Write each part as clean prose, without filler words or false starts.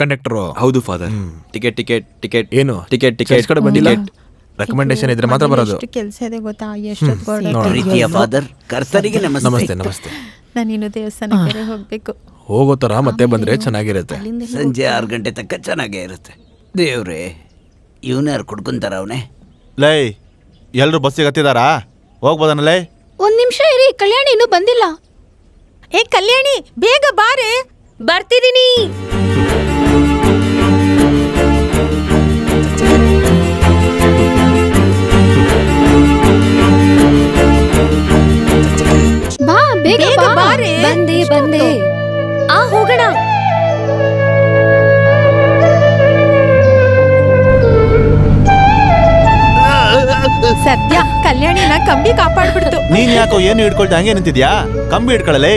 Conductor. ಹೌದು father. Ticket ticket ticket ಏನು ticket ticket ಕಡೆ ಬಂದಿಲ್ಲ. ರೆಕಮೆಂಡೇಶನ್ ಇದ್ರೆ ಮಾತ್ರ ಬರೋದು. ಕೆಲಸ ಇದೆ ಗೊತ್ತಾ? ಎಷ್ಟೊತ್ತು ಪ್ರೀತಿಯ ಫಾದರ್, ಕರ್ತರಿಗೆ ನಮಸ್ತೆ. ನಮಸ್ತೆ. ನಾನಿನ್ನು ದೇವಸ್ಥಾನಕ್ಕೆ ಹೋಗ್ಬೇಕು. ಹೋಗೋ ತರ ಮತ್ತೆ ಬಂದ್ರೆ ಚೆನ್ನಾಗಿರುತ್ತೆ. ಸಂಜೆ 6 ಗಂಟೆ ತನಕ ಚೆನ್ನಾಗೇ ಇರುತ್ತೆ. ದೇವ್ರೇ, ಇವನ್ಯಾರು ಕುಡ್ಕೊಂತಾರ ಅವನೇ? ಲೈ, ಎಲ್ರು ಬಸ್ಸಿಗೆ ಹತ್ತಿದಾರಾ? ಹೋಗ್ಬೋದನ ಲೈ? ಒಂದ್ ನಿಮಿಷ ಇರಿ, ಕಲ್ಯಾಣಿ ಇನ್ನೂ ಬಂದಿಲ್ಲ. ಏ ಕಲ್ಯಾಣಿ, ಬೇಗ ಬಾರೆ. ಬರ್ತಿದ್ದೀನಿ. ಬಾ ಬೇಗ ಬಾರೆ. ಬಂದೆ. ಹೋಗೋಣ. ಸದ್ಯ ಕಲ್ಯಾಣಿನ ಕಂಬಿ ಕಾಪಾಡ್ಬಿಡ್ತು. ನೀನ್ ಯಾಕೋ ಏನು ಹಿಡ್ಕೊಳ್ತಾ ಹಂಗೆ ನಿಂತಿದ್ಯಾ? ಕಂಬಿ ಹಿಡ್ಕೊಳ್ಳಲೇ.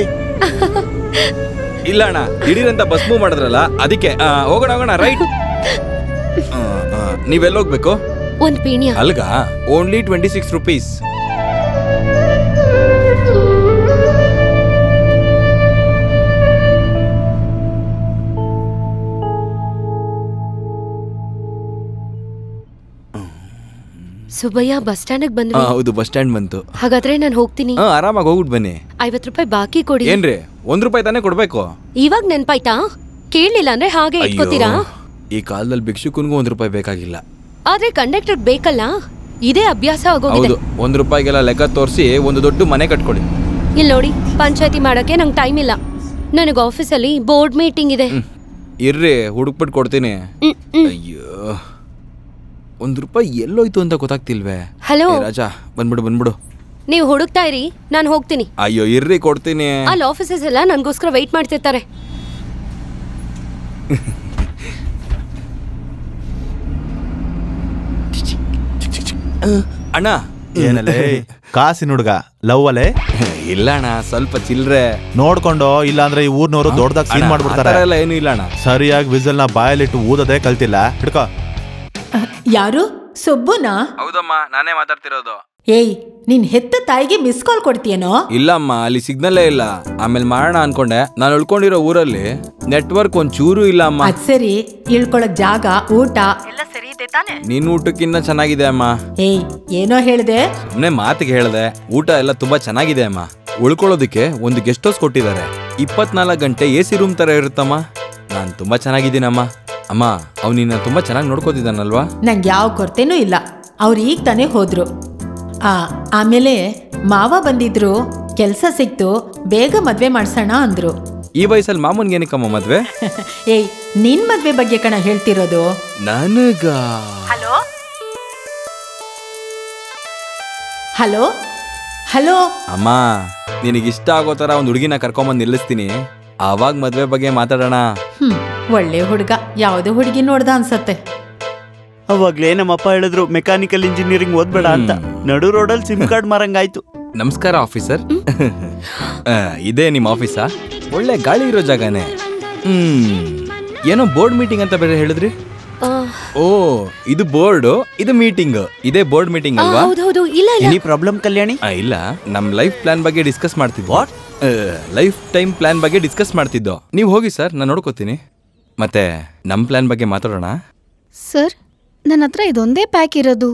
ಇಲ್ಲ ಅಣ್ಣ, ದಿಢೀರಂತ ಬಸ್ ಮೂವ್ ಮಾಡಿದ್ರಲ್ಲ ಅದಕ್ಕೆ. ಹೋಗೋಣ ರೈಟ್. ನೀವೆಲ್ಲೋಗ್ಬೇಕು? ಒಂದ್ ಪೀಣ್ಯ. ಅಲ್ಗ only 26 rupees. Subbayya, bus stand ಬಂದ್ವಿ. ಹೌದು, ಬಸ್ ಸ್ಟ್ಯಾಂಡ್ ಬಂತು. ಹಾಗಾದ್ರೆ ನಾನು ಹೋಗ್ತೀನಿ. ಆರಾಮಾಗಿ ಹೋಗ್ಬಿಟ್ಟು ಬನ್ನಿ. 50 ರೂಪಾಯಿ ಬಾಕಿ ಕೊಡಿ. ಏನ್ರಿ, 1 ರೂಪಾಯಿ ತಾನೇ ಕೊಡ್ಬೇಕು? ಇವಾಗ ನೆನ್ಪಾಯ್ತಾ? ಕೇಳಲಿಲ್ಲ ಅಂದ್ರೆ ಹಾಗೆ ಇಟ್ಕೋತೀರಾ? ಈ ಕಾಲದಲ್ಲಿ ಭಿಕ್ಷುಕನ್ಗೂ 1 ರೂಪಾಯಿ ಬೇಕಾಗಿಲ್ಲ. ಆದ್ರೆ ಕಂಡಕ್ಟರ್ ಬೇಕಲ್ಲ, ಇದೇ ಅಭ್ಯಾಸ ಆಗೋಗಿದೆ. ಹೌದು, 1 ರೂಪಾಯಿಗೆಲ್ಲ ಲೆಕ್ಕ ತೋರಿಸಿ ಒಂದು ದೊಡ್ಡ ಮನೆ ಕಟ್ಕೊಡಿ. ಇಲ್ಲಿ ನೋಡಿ, ಪಂಚಾಯತಿ ಮಾಡಕ್ಕೆ ನಂಗೆ ಟೈಮ್ ಇಲ್ಲ. ನನಗೆ ಆಫೀಸಲ್ಲಿ ಬೋರ್ಡ್ ಮೀಟಿಂಗ್ ಇದೆ. ಇರ್ರಿ, ಹುಡುಕ್ಬಿಟ್ಟು ಕೊಡ್ತೀನಿ. ಅಯ್ಯೋ, 1 ರೂಪಾಯಿ ಎಲ್ಲೋಯ್ತು ಅಂತ ಗೊತ್ತಾಗ್ತಿಲ್ವೇ? ಹಲೋ ರಾಜಾ, ಬಂದ್ಬಿಡು. ನೀವು ಹುಡುಕ್ತಾ ಇರಿ, ನಾನು ಹೋಗ್ತೀನಿ. ಅಯ್ಯೋ ಇರ್ರಿ, ಕೊಡ್ತೀನಿ. ಅಲ್ಲಿ ಆಫೀಸರ್ಸ್ ಎಲ್ಲ ನನಗೋಸ್ಕರ ವೆಯ್ಟ್ ಮಾಡ್ತಿರ್ತಾರೆ. ಅಣ್ಣ, ಏನಲ್ಲೇ ಕಾಸಿನ ಹುಡುಗ ಲವ್ ಅಲ್ಲೇ? ಇಲ್ಲ ಅಣ್ಣ, ಸ್ವಲ್ಪ ಚಿಲ್ರೆ ನೋಡ್ಕೊಂಡು, ಇಲ್ಲ ಅಂದ್ರೆ ಈ ಊರ್ನವರು ದೊಡ್ಡದಾಗ ಸೀನ್ ಮಾಡ್ಬಿಡ್ತಾರೆ. ಏನು ಇಲ್ಲ ಅಣ್ಣ. ಸರಿಯಾಗಿ ವಿಸಲ್ ನ ಬಾಯಲ್ಲಿಟ್ಟು ಊದೋದೇ ಕಲ್ತಿಲ್ಲ. ಹಿಡ್ಕೋ. ಯಾರು? ಸುಬ್ಬುನಾ? ಹೌದಮ್ಮ, ನಾನೇ ಮಾತಾಡ್ತಿರೋದು. ಏಯ್, ನಿನ್ ಹೆತ್ತ ತಾಯಿಗೆ ಮಿಸ್ ಕಾಲ್ ಕೊಡ್ತೀಯನೋ? ಇಲ್ಲಮ್ಮ, ಅಲ್ಲಿ ಸಿಗ್ನಲ್ಲೇ ಇಲ್ಲ. ಆಮೇಲೆ ಮಾಡೋಣ ಅನ್ಕೊಂಡೆ. ನಾನು ಉಳ್ಕೊಂಡಿರೋ ಊರಲ್ಲಿ ನೆಟ್ವರ್ಕ್ ಒಂಚೂರು ಇಲ್ಲ ಅಮ್ಮ. ಅದ್ ಸರಿ, ಇಳ್ಕೊಳಕ್ ಜಾಗ, ಊಟ ಎಲ್ಲ ಸರಿ ಇದೆ ತಾನೆ? ನಿನ್ ಊಟಕ್ಕಿನ್ನ ಚೆನ್ನಾಗಿದೆ ಅಮ್ಮ. ಏಯ್, ಏನೋ ಹೇಳ್ದೆ? ಸುಮ್ನೆ ಮಾತಿಗೆ ಹೇಳ್ದೆ. ಊಟ ಎಲ್ಲ ತುಂಬಾ ಚೆನ್ನಾಗಿದೆ ಅಮ್ಮ. ಉಳ್ಕೊಳ್ಳೋದಕ್ಕೆ ಒಂದು ಗೆಸ್ಟ್ ಹೌಸ್ ಕೊಟ್ಟಿದ್ದಾರೆ. 24 ಗಂಟೆ AC ರೂಮ್ ತರ ಇರುತ್ತಮ್ಮ. ನಾನ್ ತುಂಬಾ ಚೆನ್ನಾಗಿದ್ದೀನಮ್ಮ. ಅಮ್ಮ, ಅವ್ನು ನಿನ್ನ ತುಂಬಾ ಚೆನ್ನಾಗಿ ನೋಡ್ಕೋತಿದ್ದಾನಲ್ವಾ? ನಂಗೆ ಯಾವ ಕೊರತೆನೂ ಇಲ್ಲ. ಅವ್ರು ಈಗ ತಾನೇ ಹೋದ್ರು. ಆಮೇಲೆ ಮಾವ ಬಂದಿದ್ರು, ಕೆಲ್ಸ ಸಿಕ್ತು, ಬೇಗ ಮದ್ವೆ ಮಾಡ್ಸೋಣ ಅಂದ್ರು. ಈ ವಯಸ್ಸಲ್ಲಿ ಮಾಮೂನ್ಗೆ ಏನಕ್ಕಮ್ಮ ಮದ್ವೆ? ಏಯ್, ನಿನ್ ಮದ್ವೆ ಬಗ್ಗೆ ಕಣ ಹೇಳ್ತಿರೋದು. ನನಗ? ಹಲೋ ಅಮ್ಮ, ನಿನಗಿಷ್ಟ ಆಗೋ ತರ ಒಂದು ಹುಡುಗಿನ ಕರ್ಕೊಂಬಂದು ನಿಲ್ಲಿಸ್ತೀನಿ. ಆವಾಗ ಮದ್ವೆ ಬಗ್ಗೆ ಮಾತಾಡೋಣ. ಒಳ್ಳೆ ಹುಡುಗ, ಯಾವುದೋ ಹುಡುಗಿ ನೋಡ್ದ ಅನ್ಸತ್ತೆ. ಅವಾಗ್ಲೇ ನಮ್ಮಪ್ಪ ಹೇಳಿದ್ರು ಮೆಕ್ಯಾನಿಕಲ್ ಇಂಜಿನಿಯರಿಂಗ್ ಓದ್ಬೇಡ ಅಂತ. ನಡು ರೋಡಲ್ಲಿ ಸಿಮ್ ಕಾರ್ಡ್ ಮಾರಂಗಾಯ್ತು. ನಮಸ್ಕಾರ ಆಫೀಸರ್. ಇದೇ ನಿಮ್ಮ ಆಫೀಸಾ? ಒಳ್ಳೆ ಗಾಳಿ ಇರೋ ಜಾಗನೇ. ಏನೋ ಬೋರ್ಡ್ ಮೀಟಿಂಗ್ ಅಂತ ಬೇರೆ ಹೇಳಿದ್ರಿ? ಓ, ಇದು ಬೋರ್ಡ್, ಇದು ಮೀಟಿಂಗ್. ಇದೇ ಬೋರ್ಡ್ ಮೀಟಿಂಗ್ ಅಲ್ವಾ? ಹೌದು. ಇಲ್ಲ ಎನಿ ಪ್ರಾಬ್ಲಮ್ ಕಲ್ಯಾಣಿ? ಇಲ್ಲ, ನಮ್ ಲೈಫ್ ಪ್ಲಾನ್ ಬಗ್ಗೆ ಡಿಸ್ಕಸ್ ಮಾಡ್ತಿದ್ವಿ. ಲೈಫ್ ಟೈಮ್ ಪ್ಲಾನ್ ಬಗ್ಗೆ ಡಿಸ್ಕಸ್ ಮಾಡ್ತಿದ್ದೋ. ನೀವು ಹೋಗಿ ಸರ್, ನಾನು ನೋಡ್ಕೋತೀನಿ. ಮತ್ತೆ ನಮ್ ಪ್ಲಾನ್ ಬಗ್ಗೆ ಮಾತಾಡೋಣ. ಸರ್, ನನ್ನ ಹತ್ರ ಇದೊಂದೇ ಪ್ಯಾಕ್ ಇರೋದು.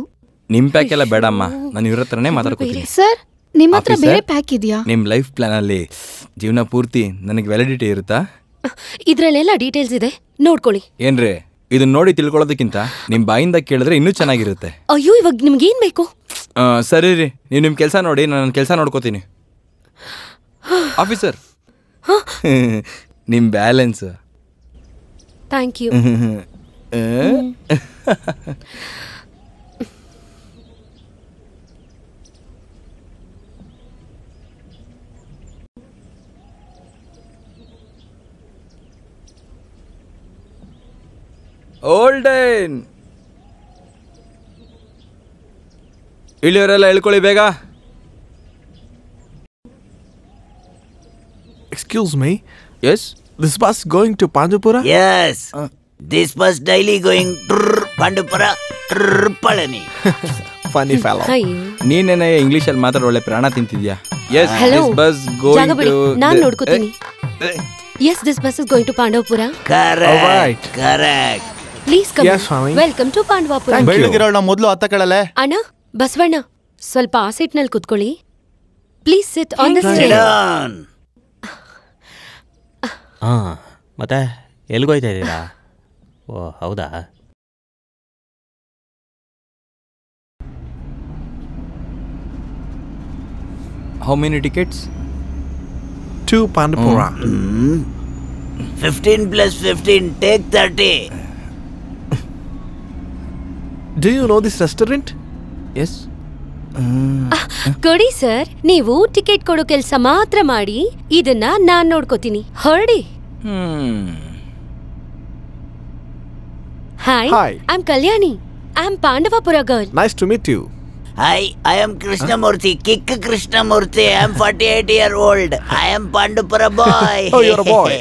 ನಿಮ್ ಪ್ಯಾಕ್ ಎಲ್ಲ ಬೇಡಮ್ಮ, ನಾನು ಇವ್ರ ಹತ್ರನೇ ಮಾತಾಡ್ಕೋತೀನಿ. ಸರ್, ನಿಮ್ಮ ಹತ್ರ ಬೇರೆ ಪ್ಯಾಕ್ ಇದೆಯಾ? ನಿಮ್ ಲೈಫ್ ಪ್ಲಾನ್ ಅಲ್ಲಿ ಜೀವನ ಪೂರ್ತಿ ನನಗೆ ವ್ಯಾಲಿಡಿಟಿ ಇರುತ್ತಾ? ಇದ್ರಲ್ಲೆಲ್ಲ ಡೀಟೇಲ್ಸ್ ಇದೆ, ನೋಡ್ಕೊಳ್ಳಿ. ಏನ್ರಿ, ಇದನ್ನ ನೋಡಿ ತಿಳ್ಕೊಳ್ಳೋದಕ್ಕಿಂತ ನಿಮ್ ಬಾಯಿಂದ ಕೇಳಿದ್ರೆ ಇನ್ನೂ ಚೆನ್ನಾಗಿರುತ್ತೆ. ಅಯ್ಯೋ, ಇವಾಗ ನಿಮ್ಗೇನ್ ಬೇಕು? ಸರಿ ರೀ, ನೀವು ನಿಮ್ ಕೆಲಸ ನೋಡಿ, ನಾನು ನನ್ನ ಕೆಲಸ ನೋಡ್ಕೋತೀನಿ. ಆಫೀಸರ್, ನಿಮ್ ಬ್ಯಾಲೆನ್ಸ್. Thank you. ಓಲ್ಡನ್, ಇಳಿಯೋರೆಲ್ಲ ಹೇಳ್ಕೊಳ್ಳಿ ಬೇಗ. Excuse me. Yes? This bus going to Pandupura? Yes. This bus daily going Pandupura, Palani. Funny fellow. ನೀನೇನೇ ಇಂಗ್ಲಿಷ್ ಅಲ್ಲಿ ಮಾತಾಡೋ ಒಳ್ಳೆ ಪ್ರಾಣ ತಿಂತಿದ್ಯಾ? Yes, Hello. this bus going to. ನಾನು ನೋಡ್ಕೋತೀನಿ. Yes, this bus is going to Pandavapura. Alright. Correct. Please come. Yes, Swami. Welcome to Pandavapura. Thank you. ಬೆಳ್ಳಗಿರೋಳ ಮೊದಲು ಹತ್ತ ಕೇಳಲೆ. ಅಣ್ಣ ಬಸವಣ್ಣ ಸ್ವಲ್ಪ ಆ ಸೀಟ್ನಲ್ಲಿ ಕುತ್ಕೊಳ್ಳಿ. Please sit on the stage. ಮತ್ತೆ ಎಲ್ಲಿಗೋಯ್ತಾ ಇದ್ದೀರಾ? ಓ ಹೌದಾ. How many tickets? 2 Pandupura. 15 plus 15 take 30. Do you know this restaurant? Yes. ಕೊಡಿ ಸರ್, ನೀವು ಟಿಕೆಟ್ ಕೊಡೋ ಕೆಲಸ ಮಾತ್ರ ಮಾಡಿ, ಇದನ್ನ ನಾನ್ ನೋಡ್ಕೋತೀನಿ. ಹೊರಡಿ. Hi, Hi. I am Kalyani. I am Pandavapura girl. Nice to meet you. Hi, I am Krishnamurthy. Kick Krishnamurthy. I am 48-year-old. I am Pandupura boy. Oh, you're a boy.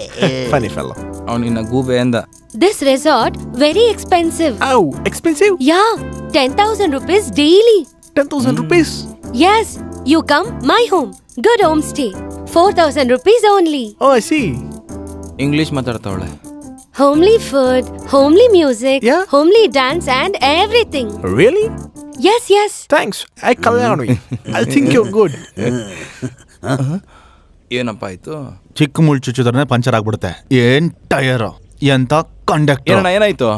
Funny fellow. ಅವನಿನ್ನ ಗೂಬೆ ಅಂದ. This resort very expensive. Oh, expensive? Yeah, 10,000 rupees daily. 10,000 rupees? Yes, you come my home. Good homestay. 4,000 rupees only. Oh, I see. English ಮಾತಾಡ್ತಾವಳೆ. Homely food, homely music, Yeah? homely dance and everything. Really? Yes, yes. Thanks. I Kalyani. I think you're good. ಏನಪ್ಪ ಆಯ್ತು? ಚಿಕ್ಕ ಮುಳ್ಳು ಚುಚ್ಚಿದ್ರೆ puncture ಆಗ್ಬಿಡುತ್ತೆ. ಏನ್ tyre ಎಂತ conductor. ಏನಣ್ಣ ಏನಾಯ್ತು?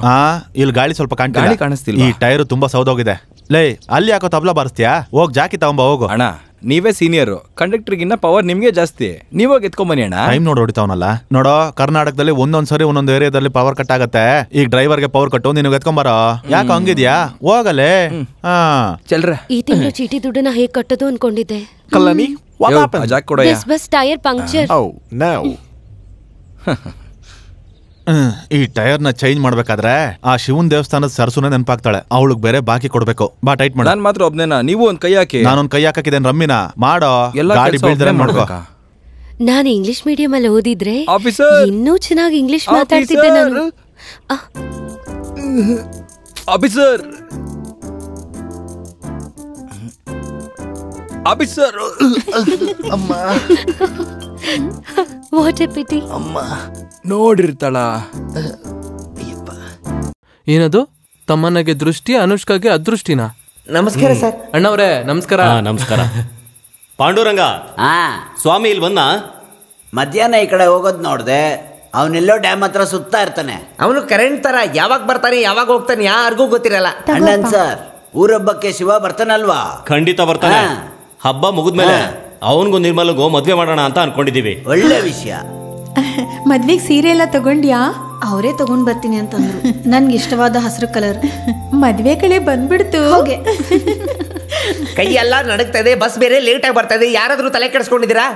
ಇಲ್ಲಿ ಗಾಳಿ ಸ್ವಲ್ಪ ಗಾಳಿ ಕಾಣಿಸ್ತಿಲ್ವಾ? ಈ ಟೈರ್ ತುಂಬಾ ಸೌದೋಗಿದೆ. ಲೇ ಅಲ್ಲಿ ಯಾಕೋ ತಬ್ಲಾ ಬಾರಿಸ್ತೀಯಾ? ಹೋಗ್ ಜಾಕಿ ತಗೊಂಬ ಹೋಗು. ಅಣ್ಣ ನೀವೇ ಸೀನಿಯರ್, ಕಂಡಕ್ಟರ್ಗಿನ್ನ ಪವರ್ ನಿಮ್ಗೆ ಜಾಸ್ತಿ. ನೀವಾಗ ಎತ್ಕೊಂಬನ್ನಿ ಅಣ್ಣ. ಟೈಮ್ ನೋಡಿ ಹೊಡಿತಾವನಲ್ಲ. ನೋಡೋ, ಕರ್ನಾಟಕದಲ್ಲಿ ಒಂದೊಂದ್ಸರಿ ಒಂದೊಂದು ಏರಿಯಾದಲ್ಲಿ ಪವರ್ ಕಟ್ ಆಗತ್ತೆ. ಈಗ ಡ್ರೈವರ್ಗೆ ಪವರ್ ಕಟ್ಟು, ನಿನಗೆ ಎತ್ಕೊಂಬಾರ. ಯಾಕೆ ಹಂಗಿದ್ಯಾ? ಹೋಗಲೇ. ಚಲ್ರ. ಈ ತಿಂಗಳು ಚೀಟಿ ದುಡ್ಡನ್ನ ಹೇಗೆ ಕಟ್ಟೋದು ಅನ್ಕೊಂಡಿದ್ದೆ. Kalani, what happened? ಜಾಕ್ ಕೊಡಯ್ಯ. This bus tire puncture. Oh, no. ಈ ಟೈರ್ ನ ಚೇಂಜ್ ಮಾಡ್ಬೇಕಾದ್ರೆ ಆ ಶಿವನ್ ದೇವಸ್ಥಾನದ ಸರಸುನೆ ನೆನಪಾಗ್ತಾಳೆ. ಅವಳಿಗೆ ಬೇರೆ ಬಾಕಿ ಕೊಡ್ಬೇಕು. ಬಾ ಟೈಟ್ ಮಾಡ. ನಾನ್ ಮಾತ್ರ ಒಬ್ನೇನಾ? ನೀವು ಒಂದ್ ಕೈ ಹಾಕಿ. ನಾನೊಂದ್ ಕೈ ಹಾಕಿದ್ದೇನೆ. ರಮ್ಮಿನ ಮಾಡೋ. ಎಲ್ಲ ಗಾಡಿ ಬೀಳ್ದ್ರೆ ಮಾಡ್ಕೋ. ನಾನು ಇಂಗ್ಲಿಷ್ ಮೀಡಿಯಂ ಅಲ್ಲಿ ಓದಿದ್ರೆ ಆಫೀಸರ್ ಇನ್ನೂ ಚೆನ್ನಾಗಿ ಇಂಗ್ಲಿಷ್ ಮಾತಾಡ್ತಿದ್ದೆ ನಾನು. ಆಫೀಸರ್ ಆಫೀಸರ್ ಅಮ್ಮ ವಾಟ್ ಎ ಪಿಟಿ. ಅಮ್ಮ ನೋಡಿರ್ತಾಳ. ಏನದು? ತಮ್ಮನಿಗೆ ದೃಷ್ಟಿ, ಅನುಷ್ಕಾಗೆ ಅದೃಷ್ಟಿನ? ನಮಸ್ಕಾರ ಸರ್. ಅಣ್ಣವ್ರೆ ನಮಸ್ಕಾರ. ನಮಸ್ಕಾರ. ಪಾಂಡುರಂಗ, ಸ್ವಾಮಿ ಇಲ್ಲಿ ಬಂದ? ಮಧ್ಯಾಹ್ನ ಈ ಕಡೆ ಹೋಗೋದ್ ನೋಡ್ದೆ. ಅವನೆಲ್ಲೋ ಡ್ಯಾಮ್ ಹತ್ರ ಸುತ್ತಾ ಇರ್ತಾನೆ. ಅವನು ಕರೆಂಟ್ ತರ ಯಾವಾಗ ಬರ್ತಾನೆ ಯಾವಾಗ ಹೋಗ್ತಾನೆ ಯಾರಿಗೂ ಗೊತ್ತಿರಲ್ಲ. ಅಣ್ಣನ್ ಸರ್, ಊರಬ್ಬಕ್ಕೆ ಶಿವ ಬರ್ತಾನಲ್ವಾ? ಖಂಡಿತ ಬರ್ತಾನೆ. ಹಬ್ಬ ಮುಗಿದ್ಮೇಲೆ ಅವನ್ಗೂ ನಿರ್ಮಲ್ಗೂ ಮದ್ವೆ ಮಾಡೋಣ ಅಂತ ಅನ್ಕೊಂಡಿದೀವಿ. ಒಳ್ಳೆ ವಿಷಯ. ಮದ್ವೆಗೆ ಸೀರೆ ಎಲ್ಲ ತಗೊಂಡ್ಯಾ? ಅವರೇ ತಗೊಂಡ್ ಬರ್ತೀನಿ ಅಂತಂದ್ರು. ನನ್ಗೆ ಇಷ್ಟವಾದ ಹಸಿರು ಕಲರ್. ಮದ್ವೆ ಕಡೆ ಬಂದ್ಬಿಡ್ತು. ಹೋಗೆ ಕೈ ಎಲ್ಲ ನಡಕ್ತಾ ಇದೆ, ಬಸ್ ಬೇರೆ ಲೇಟ್ ಆಗಿ ಬರ್ತಾ ಇದೆ. ಯಾರಾದ್ರೂ ತಲೆ ಕೆಡಿಸ್ಕೊಂಡಿದ್ದೀರಾ?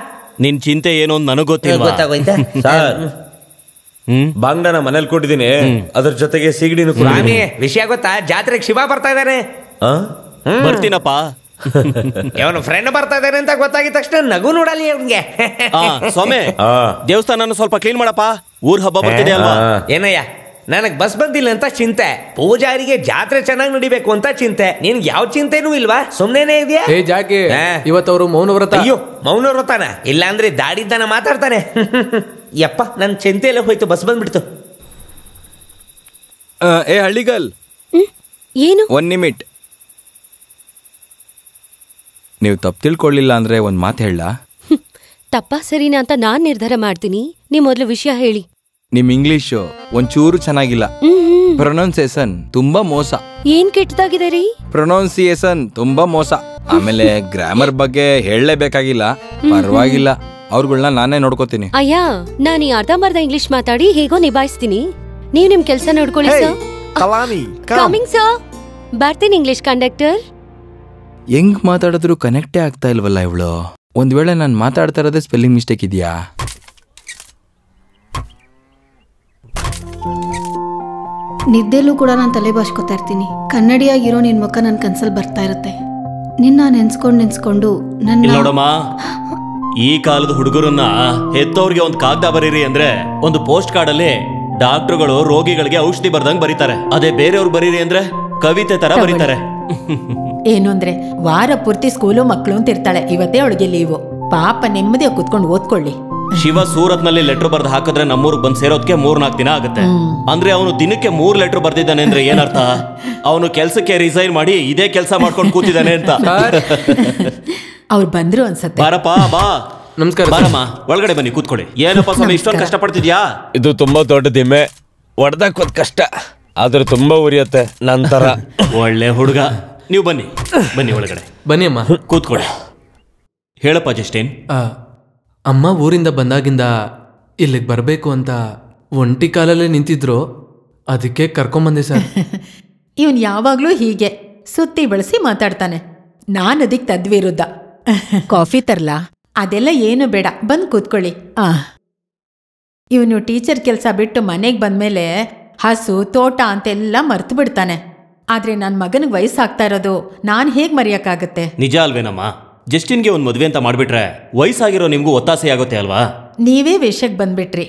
ನಿನ್ ಚಿಂತೆ ಏನು ಅಂತ ನನಗ್ ಗೊತ್ತಾಗೋಯ್ತಾ ಸರ್? ಬಾಂಗ್ಡನ ಮನೇಲಿ ಕೊಟ್ಟಿದ್ದೀನಿ, ಅದ್ರ ಜೊತೆಗೆ ಸಿಗಡಿನೂ. ವಿಷಯ ಗೊತ್ತಾ? ಜಾತ್ರೆಗೆ ಶಿವ ಬರ್ತಾ ಇದ್ದಾನೆ. ಬರ್ತೀನಪ್ಪ. ಅವನು ಫ್ರೆಂಡ್ ಬರ್ತಾ ಇದ್ದಾನೆ ಅಂತ ಗೊತ್ತಾಗಿದ ತಕ್ಷಣ ನಗು ನೋಡಲಿ ಅವ್ನಿಗೆ. ಸ್ವಾಮಿ, ದೇವಸ್ಥಾನ ಸ್ವಲ್ಪ ಕ್ಲೀನ್ ಮಾಡಪ್ಪ. ಊರ್ ಹಬ್ಬ ಬರ್ತಿದೆ ಅಲ್ವಾ? ಏನಯ್ಯ, ನನಗ್ ಬಸ್ ಬಂದಿಲ್ಲ ಅಂತ ಚಿಂತೆ, ಪೂಜಾರಿಗೆ ಜಾತ್ರೆ ಚೆನ್ನಾಗಿ ನಡಿಬೇಕು ಅಂತ ಚಿಂತೆ. ನಿನ್ಗೆ ಯಾವ ಚಿಂತೆನೂ ಇಲ್ವಾ? ಸುಮ್ನೇನೆ ಇದೆಯಾ? ಏ ಜಾಕಿ, ಇವತ್ತವರು ಮೌನವ್ರತ. ಅಯ್ಯೋ, ಮೌನವ್ರತಾನ? ಇಲ್ಲ ಅಂದ್ರೆ ದಾಡಿದ್ದಾನ ಮಾತಾಡ್ತಾನೆ. ಯಪ್ಪ, ನನ್ ಚಿಂತೆ ಎಲ್ಲ ಹೋಯ್ತು, ಬಸ್ ಬಂದ್ಬಿಡ್ತು. ಏ ಹಳ್ಳಿಗಲ್, ಏನು? 1 ನಿಮಿಟ್. ನೀವು ತಪ್ಪು ತಿಳ್ಕೊಳ್ಳಿಲ್ಲ ಅಂದ್ರೆ ಒಂದ್ ಮಾತು ಹೇಳ. ತಪ್ಪ ಸರಿನಾ ಅಂತ ನಾನ್ ನಿರ್ಧಾರ ಮಾಡ್ತೀನಿ. ನೀವ್ ಮೊದ್ಲು ವಿಷಯ ಹೇಳಿ. ನಿಮ್ ಇಂಗ್ಲಿಷ್ ಒಂಚೂರು ಚೆನ್ನಾಗಿಲ್ಲ. ಪ್ರೊನೌನ್ಸಿಯೇಷನ್ ತುಂಬಾ ಮೋಸ. ಏನ್ ಕೆಟ್ಟದಾಗಿದೆ ರೀ? ಪ್ರೊನೌನ್ಸಿಯೇಷನ್ ತುಂಬಾ ಮೋಸ. ಆಮೇಲೆ ಗ್ರಾಮರ್ ಬಗ್ಗೆ ಹೇಳಲೇಬೇಕಾಗಿಲ್ಲ. ಪರವಾಗಿಲ್ಲ, ಅವ್ರುಗಳ್ನ ನಾನೇ ನೋಡ್ಕೋತೀನಿ. ಅಯ್ಯ, ನಾನು ಈ ಅರ್ಧಂಬರ್ಧ ಇಂಗ್ಲಿಷ್ ಮಾತಾಡಿ ಹೇಗೋ ನಿಭಾಯಿಸ್ತೀನಿ. ನೀವ್ ನಿಮ್ ಕೆಲ್ಸ ನೋಡ್ಕೊಳ್ಳಿ ಸರ್. Coming sir. ಬರ್ತೀನಿ ಇಂಗ್ಲಿಷ್ ಕಂಡಕ್ಟರ್. ಹೆಂಗ್ ಮಾತಾಡಿದ್ರು ಕನೆಕ್ಟೇ ಆಗ್ತಾ ಇಲ್ವಲ್ಲ ಇವಳು. ಒಂದ್ ವೇಳೆ ನಾನು ಮಾತಾಡ್ತಾ ಇರೋದೇ ಸ್ಪೆಲ್ಲಿಂಗ್ ಮಿಸ್ಟೇಕ್ ಇದೆಯಾ? ನಿದ್ದೆಲ್ಲೂ ಕೂಡ ನಾನು ತಲೆ ಬಾಚ್ಕೋತಾ ಇರ್ತೀನಿ. ಕನ್ನಡಿಯಾಗಿರೋ ನಿನ್ ಮುಖ ನನ್ ಕನ್ಸಲ್ ಬರ್ತಾ ಇರುತ್ತೆ. ನಿನ್ನ ನೆನ್ಸ್ಕೊಂಡು ನನ್ನ ನೋಡಮ್ಮ, ಈ ಕಾಲದ ಹುಡುಗರನ್ನ ಹೆತ್ತವ್ರಿಗೆ ಒಂದು ಕಾಗದ ಬರೀರಿ ಅಂದ್ರೆ ಒಂದು ಪೋಸ್ಟ್ ಕಾರ್ಡ್ ಅಲ್ಲಿ ಡಾಕ್ಟರ್ಗಳು ರೋಗಿಗಳಿಗೆ ಔಷಧಿ ಬರ್ದಂಗ್ ಬರೀತಾರೆ. ಅದೇ ಬೇರೆಯವ್ರು ಬರೀರಿ ಅಂದ್ರೆ ಕವಿತೆ ತರ ಬರೀತಾರೆ. ಏನು ಅಂದ್ರೆ ವಾರ ಪೂರ್ತಿ ಸ್ಕೂಲು ಮಕ್ಕಳು ಅಂತ ಇರ್ತಾಳೆ. ಇವತ್ತೇ ಅವಳಿಗೆ ಲೀವು. ಪಾಪ ನೆಮ್ಮದಿಯಾಗಿ ಕುತ್ಕೊಂಡು ಓದ್ಕೊಳ್ಳಿ. ಶಿವ ಸೂರತ್ ನಲ್ಲಿ ಲೆಟರ್ ಬರ್ದು ಹಾಕಿದ್ರೆ ನಮ್ಮೂರಿಗೆ ಬಂದು ಸೇರೋದಕ್ಕೆ 3-4 ದಿನ ಆಗುತ್ತೆ. ಅಂದ್ರೆ ಅವನು ದಿನಕ್ಕೆ 3 ಲೆಟರ್ ಬರ್ದಿದ್ದಾನೆ ಅಂದ್ರೆ ಏನರ್ಥ? ಅವನು ಕೆಲ್ಸಕ್ಕೆ ರಿಸೈನ್ ಮಾಡಿ ಇದೇ ಕೆಲಸ ಮಾಡ್ಕೊಂಡು ಕೂತಿದ್ದಾನೆ ಅಂತ. ಅವ್ರು ಬಂದ್ರು ಅನ್ಸತ್ತೆ. ಬಾರಪ್ಪ ಬಾ. ನಮಸ್ಕಾರ. ಬಾರಮ್ಮ ಒಳಗಡೆ ಬನ್ನಿ ಕೂತ್ಕೊಳ್ಳಿ. ಏನಪ್ಪ ಸ್ವಾಮಿ ಇಷ್ಟೊಂದು ಕಷ್ಟ ಪಡ್ತಿದ್ಯಾ? ಇದು ತುಂಬಾ ದೊಡ್ಡ ದಿಮ್ಮೆ, ಹೊಡೆದಾಕೋದ್ ಕಷ್ಟ, ಆದ್ರೆ ತುಂಬಾ ಉರಿಯತ್ತೆ ನಂತರ. ಒಳ್ಳೆ ಹುಡುಗ. ನೀವು ಬನ್ನಿ ಬನ್ನಿ ಒಳಗಡೆ ಬನ್ನಿ ಅಮ್ಮ ಕೂತ್ಕೊಳ್ಳಿ. ಹೇಳಪ್ಪ ಜಸ್ಟಿನ್. ಅಮ್ಮ ಊರಿಂದ ಬಂದಾಗಿಂದ ಇಲ್ಲಿಗೆ ಬರಬೇಕು ಅಂತ ಒಂಟಿ ಕಾಲಲ್ಲೇ ನಿಂತಿದ್ರು, ಅದಕ್ಕೆ ಕರ್ಕೊಂಬಂದೆ ಸರ್. ಇವನ್ ಯಾವಾಗ್ಲೂ ಹೀಗೆ ಸುತ್ತಿ ಬಳಸಿ ಮಾತಾಡ್ತಾನೆ. ನಾನು ಅದಕ್ಕೆ ತದ್ವಿರುದ್ಧ. ಕಾಫಿ ತರ್ಲಾ? ಅದೆಲ್ಲ ಏನು ಬೇಡ, ಬಂದು ಕೂತ್ಕೊಳ್ಳಿ. ಇವನು ಟೀಚರ್ ಕೆಲಸ ಬಿಟ್ಟು ಮನೆಗೆ ಬಂದ್ಮೇಲೆ ಹಸು ತೋಟ ಅಂತೆಲ್ಲ ಮರ್ತು ಬಿಡ್ತಾನೆ. ಆದ್ರೆ ನನ್ನ ಮಗನಿಗೆ ವಯಸ್ಸಾಗ್ತಾ ಇರೋದು ನಾನು ಹೇಗೆ ಮರೆಯೋಕ್ಕಾಗತ್ತೆ? ನಿಜ ಅಲ್ವೇನಮ್ಮ? ಜಸ್ಟಿನ್ಗೆ ಒಂದು ಮದುವೆ ಅಂತ ಮಾಡ್ಬಿಟ್ರೆ ವಯಸ್ಸಾಗಿರೋ ನಿಮ್ಗೂ ಒತ್ತಾಸೆ ಆಗುತ್ತೆ ಅಲ್ವಾ? ನೀವೇ ವೇಷಕ್ಕೆ ಬಂದ್ಬಿಟ್ರಿ.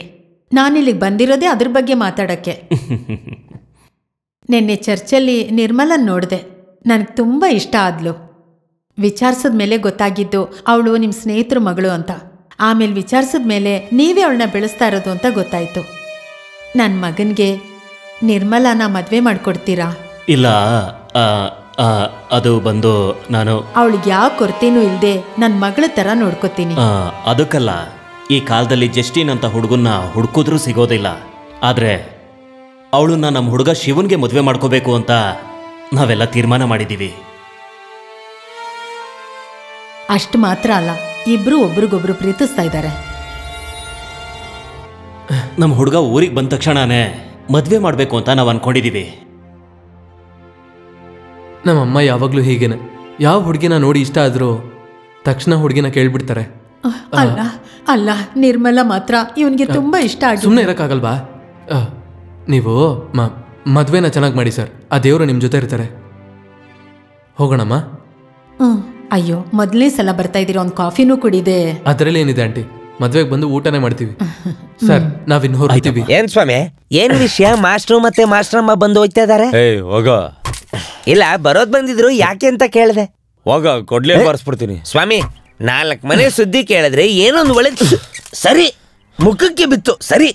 ನಾನಿಲ್ಲಿಗೆ ಬಂದಿರೋದೇ ಅದ್ರ ಬಗ್ಗೆ ಮಾತಾಡಕ್ಕೆ. ನಿನ್ನೆ ಚರ್ಚಲ್ಲಿ ನಿರ್ಮಲನ್ ನೋಡಿದೆ, ನನಗೆ ತುಂಬ ಇಷ್ಟ ಆದ್ಲು. ವಿಚಾರಿಸಿದ ಮೇಲೆ ಗೊತ್ತಾಗಿದ್ದು ಅವಳು ನಿಮ್ಮ ಸ್ನೇಹಿತರ ಮಗಳು ಅಂತ. ಆಮೇಲೆ ವಿಚಾರಿಸಿದ ಮೇಲೆ ನೀವೇ ಅವಳನ್ನ ಬೆಳೆಸ್ತಾ ಇರೋದು ಅಂತ ಗೊತ್ತಾಯ್ತು. ನನ್ನ ಮಗನಿಗೆ ನಿರ್ಮಲಾನ ಮದುವೆ ಮಾಡಿಕೊಡ್ತೀರಾ? ಇಲ್ಲ, ಅದು ಬಂದು ನಾನು ಅವಳಿಗೆ ಯಾವ ಕೊರತೆನೂ ಇಲ್ಲದೆ ನನ್ನ ಮಗಳ ಥರ ನೋಡ್ಕೋತೀನಿ. ಅದಕ್ಕಲ್ಲ, ಈ ಕಾಲದಲ್ಲಿ ಜಸ್ಟಿನ್ ಅಂತ ಹುಡುಗನ್ನ ಹುಡುಕಿದ್ರೂ ಸಿಗೋದಿಲ್ಲ. ಆದ್ರೆ ಅವಳನ್ನ ನಮ್ಮ ಹುಡುಗ ಶಿವನ್ಗೆ ಮದುವೆ ಮಾಡ್ಕೋಬೇಕು ಅಂತ ನಾವೆಲ್ಲ ತೀರ್ಮಾನ ಮಾಡಿದ್ದೀವಿ. ಅಷ್ಟು ಮಾತ್ರ ಅಲ್ಲ, ಇಬ್ರು ಒಬ್ರಿಗೊಬ್ರು ಪ್ರೀತಿಸ್ತಾ ಇದ್ದಾರೆ. ನಮ್ಮ ಹುಡುಗ ಊರಿಗೆ ಬಂದ ತಕ್ಷಣನೇ ಮದುವೆ ಮಾಡಬೇಕು ಅಂತ ನಾವು ಅನ್ಕೊಂಡಿದೀವಿ. ನಮ್ಮಮ್ಮ ಯಾವಾಗಲೂ ಹೀಗೇನೆ, ಯಾವ ಹುಡುಗಿನ ನೋಡಿ ಇಷ್ಟ ಆದ್ರೂ ತಕ್ಷಣ ಹುಡುಗಿನ ಕೇಳ್ಬಿಡ್ತಾರೆ. ಅಲ್ಲ ಅಲ್ಲ, ನಿರ್ಮಲ ಮಾತ್ರ ಇವನಿಗೆ ತುಂಬಾ ಇಷ್ಟ ಆಗಿ. ಸುಮ್ಮನೆ ಇರೋಕ್ಕಾಗಲ್ವಾ? ನೀವು ಮದುವೆನ ಚೆನ್ನಾಗಿ ಮಾಡಿ ಸರ್, ಆ ದೇವರು ನಿಮ್ಮ ಜೊತೆ ಇರ್ತಾರೆ. ಹೋಗೋಣಮ್ಮ. ಅಯ್ಯೋ, ಮೊದಲನೇ ಸಲ ಬರ್ತಾ ಇದ್ದೀರಾ, ಒಂದು ಕಾಫಿನೂ ಕುಡಿದೆ. ಅದರಲ್ಲಿ ಏನಿದೆ ಆಂಟಿ, ಮದ್ವೆಗೆ ಬಂದು ಊಟನೇ ಮಾಡ್ತೀವಿ ಸರ್. ನಾವಿನ್ನು ಹೊರಡ್ತೀವಿ. ಏನ್ ಸ್ವಾಮಿ, ಏನ್ ವಿಷಯ? ಮಾಸ್ಟ್ರು ಮತ್ತೆ ಮಾಸ್ಟರಮ್ಮ ಬಂದು ಹೋಗ್ತಾ ಇದಾರೆ? ಹೋಗ. ಇಲ್ಲ, ಬರೋದ್ ಬಂದಿದ್ರು, ಯಾಕೆ ಅಂತ ಕೇಳಿದೆ. ಹೋಗ, ಕೊಡ್ಲೇ ಬಾರಿಸ್ಬಿಡ್ತೀನಿ. ಸ್ವಾಮಿ, 4 ಮನೆ ಸುದ್ದಿ ಕೇಳಿದ್ರೆ ಏನೊಂದು ಒಳ್ಳೆ ಸರಿ ಮುಖಕ್ಕೆ ಬಿತ್ತು. ಸರಿ